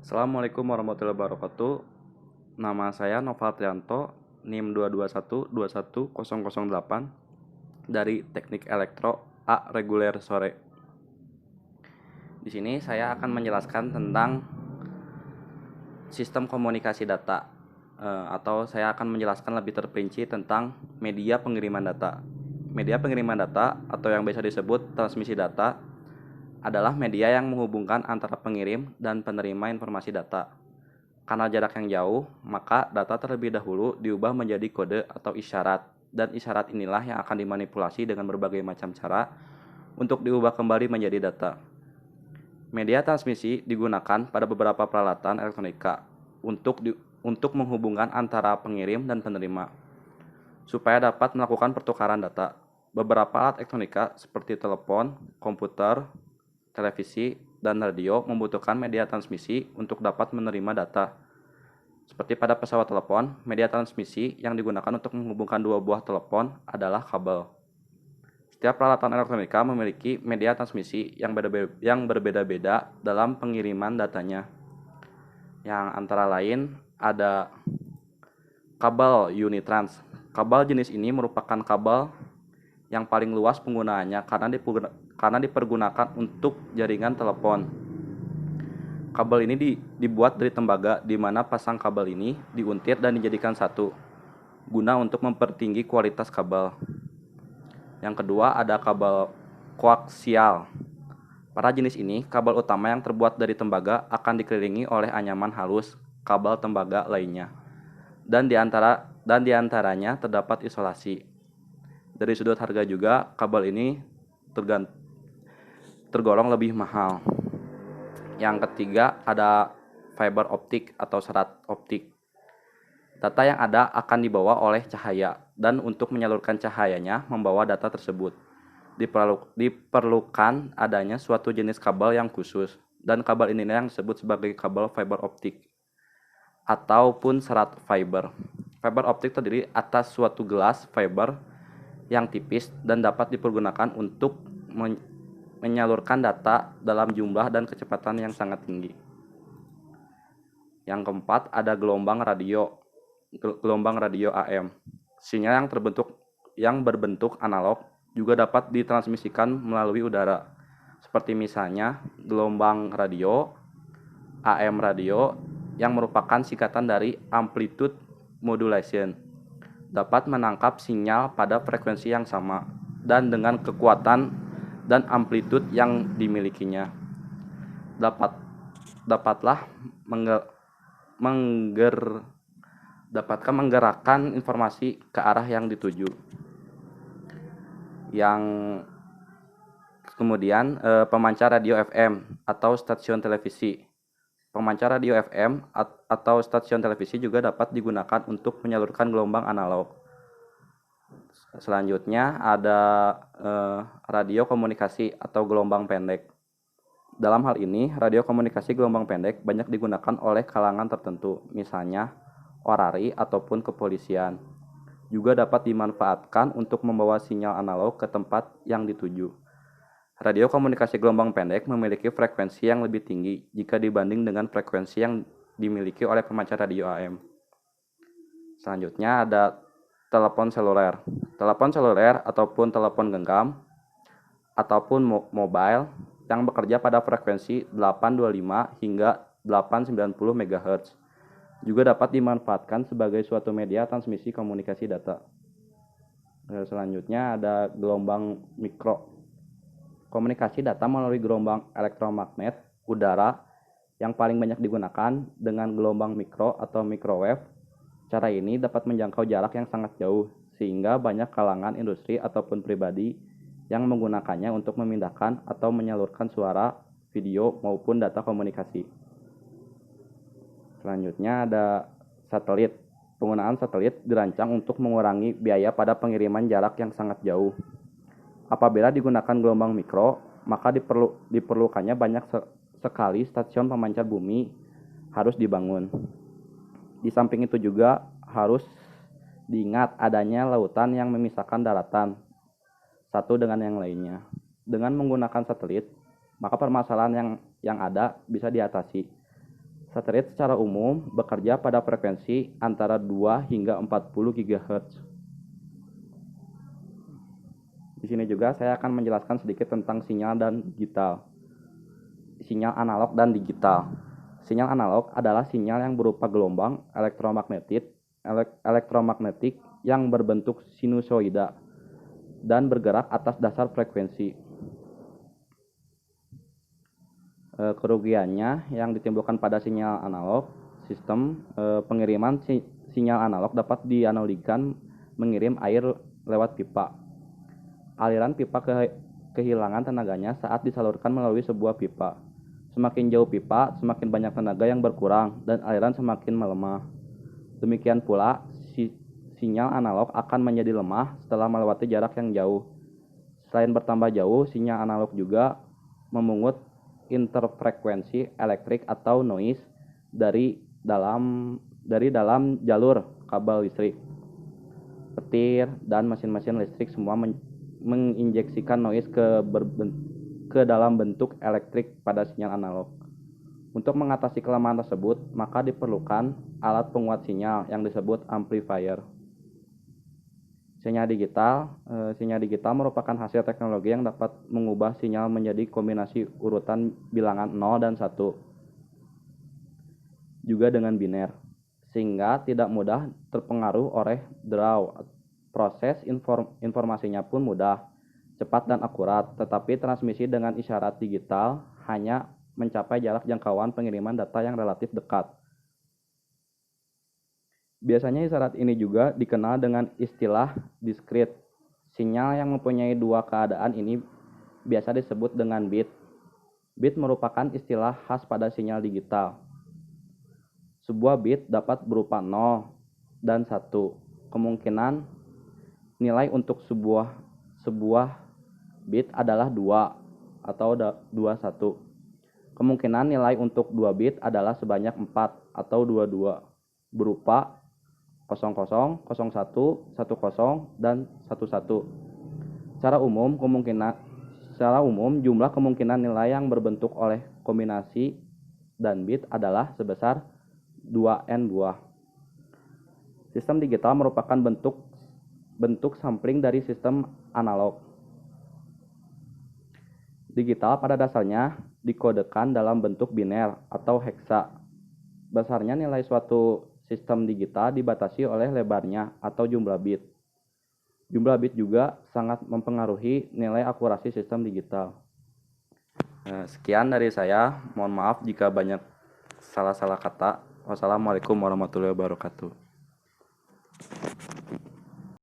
Assalamualaikum warahmatullahi wabarakatuh. Nama saya Nova Trianto, NIM 221210008 dari Teknik Elektro A Reguler Sore. Di sini saya akan menjelaskan tentang sistem komunikasi data, atau saya akan menjelaskan lebih terperinci tentang media pengiriman data. Media pengiriman data atau yang biasa disebut transmisi data adalah media yang menghubungkan antara pengirim dan penerima informasi data. Karena jarak yang jauh, maka data terlebih dahulu diubah menjadi kode atau isyarat, dan isyarat inilah yang akan dimanipulasi dengan berbagai macam cara untuk diubah kembali menjadi data. Media transmisi digunakan pada beberapa peralatan elektronika untuk menghubungkan antara pengirim dan penerima, supaya dapat melakukan pertukaran data. Beberapa alat elektronika seperti telepon, komputer, televisi, dan radio membutuhkan media transmisi untuk dapat menerima data. Seperti pada pesawat telepon, media transmisi yang digunakan untuk menghubungkan dua buah telepon adalah kabel. Setiap peralatan elektronika memiliki media transmisi yang berbeda-beda dalam pengiriman datanya, yang antara lain ada kabel Unitrans. Kabel jenis ini merupakan kabel yang paling luas penggunaannya karena dipergunakan untuk jaringan telepon. Kabel ini dibuat dari tembaga, di mana pasang kabel ini diuntit dan dijadikan satu, guna untuk mempertinggi kualitas kabel. Yang kedua ada kabel koaksial. Pada jenis ini, kabel utama yang terbuat dari tembaga akan dikelilingi oleh anyaman halus kabel tembaga lainnya, dan diantaranya terdapat isolasi. Dari sudut harga juga, kabel ini tergolong lebih mahal. Yang ketiga ada fiber optik atau serat optik. Data yang ada akan dibawa oleh cahaya, dan untuk menyalurkan cahayanya membawa data tersebut, diperlukan adanya suatu jenis kabel yang khusus, dan kabel ini yang disebut sebagai kabel fiber optik ataupun serat fiber. Fiber optik terdiri atas suatu gelas fiber yang tipis dan dapat dipergunakan untuk menyalurkan data dalam jumlah dan kecepatan yang sangat tinggi. Yang keempat ada gelombang radio AM. Sinyal yang berbentuk analog juga dapat ditransmisikan melalui udara, seperti misalnya gelombang radio AM radio yang merupakan singkatan dari amplitude modulation, dapat menangkap sinyal pada frekuensi yang sama dan dengan kekuatan dan amplitude yang dimilikinya. Dapatlah menggerakkan informasi ke arah yang dituju. Yang kemudian pemancar radio FM atau stasiun televisi. Pemancar radio FM atau stasiun televisi juga dapat digunakan untuk menyalurkan gelombang analog. Selanjutnya ada radio komunikasi atau gelombang pendek. Dalam hal ini, radio komunikasi gelombang pendek banyak digunakan oleh kalangan tertentu, misalnya orari ataupun kepolisian. Juga dapat dimanfaatkan untuk membawa sinyal analog ke tempat yang dituju. Radio komunikasi gelombang pendek memiliki frekuensi yang lebih tinggi jika dibanding dengan frekuensi yang dimiliki oleh pemancar radio AM. Selanjutnya ada telepon seluler. Telepon seluler ataupun telepon genggam ataupun mobile yang bekerja pada frekuensi 825 hingga 890 MHz juga dapat dimanfaatkan sebagai suatu media transmisi komunikasi data. Selanjutnya ada gelombang mikro. Komunikasi data melalui gelombang elektromagnet udara yang paling banyak digunakan dengan gelombang mikro atau microwave. Cara ini dapat menjangkau jarak yang sangat jauh, sehingga banyak kalangan industri ataupun pribadi yang menggunakannya untuk memindahkan atau menyalurkan suara, video, maupun data komunikasi. Selanjutnya ada satelit. Penggunaan satelit dirancang untuk mengurangi biaya pada pengiriman jarak yang sangat jauh. Apabila digunakan gelombang mikro, maka diperlukannya banyak sekali stasiun pemancar bumi harus dibangun. Di samping itu juga harus diingat adanya lautan yang memisahkan daratan satu dengan yang lainnya. Dengan menggunakan satelit, maka permasalahan yang ada bisa diatasi. Satelit secara umum bekerja pada frekuensi antara 2 hingga 40 GHz. Di sini juga saya akan menjelaskan sedikit tentang sinyal dan digital. Sinyal analog dan digital. Sinyal analog adalah sinyal yang berupa gelombang elektromagnetik yang berbentuk sinusoida dan bergerak atas dasar frekuensi. Kerugiannya yang ditimbulkan pada sinyal analog, sistem pengiriman sinyal analog dapat dianalogikan mengirim air lewat pipa. Aliran pipa kehilangan tenaganya saat disalurkan melalui sebuah pipa. Semakin jauh pipa, semakin banyak tenaga yang berkurang dan aliran semakin melemah. Demikian pula, sinyal analog akan menjadi lemah setelah melewati jarak yang jauh. Selain bertambah jauh, sinyal analog juga memungut interfrekuensi elektrik atau noise dari dalam jalur kabel listrik. Petir dan mesin-mesin listrik semua menginjeksikan noise ke dalam bentuk elektrik pada sinyal analog. Untuk mengatasi kelemahan tersebut, maka diperlukan alat penguat sinyal yang disebut amplifier. Sinyal digital merupakan hasil teknologi yang dapat mengubah sinyal menjadi kombinasi urutan bilangan 0 dan 1, juga dengan biner, sehingga tidak mudah terpengaruh oleh draw. Proses informasinya pun mudah, cepat dan akurat, tetapi transmisi dengan isyarat digital hanya mencapai jarak jangkauan pengiriman data yang relatif dekat. Biasanya isyarat ini juga dikenal dengan istilah diskrit. Sinyal yang mempunyai dua keadaan ini biasa disebut dengan bit. Bit merupakan istilah khas pada sinyal digital. Sebuah bit dapat berupa 0 dan 1. Kemungkinan nilai untuk sebuah bit adalah 2 atau 21. Kemungkinan nilai untuk 2 bit adalah sebanyak 4 atau 22 berupa 00, 01, 10, dan 11. Secara umum jumlah kemungkinan nilai yang berbentuk oleh kombinasi dan bit adalah sebesar 2n2. Sistem digital merupakan bentuk sampling dari sistem analog. Digital pada dasarnya dikodekan dalam bentuk biner atau heksa. Besarnya nilai suatu sistem digital dibatasi oleh lebarnya atau jumlah bit. Jumlah bit juga sangat mempengaruhi nilai akurasi sistem digital. Sekian dari saya. Mohon maaf jika banyak salah-salah kata. Wassalamualaikum warahmatullahi wabarakatuh.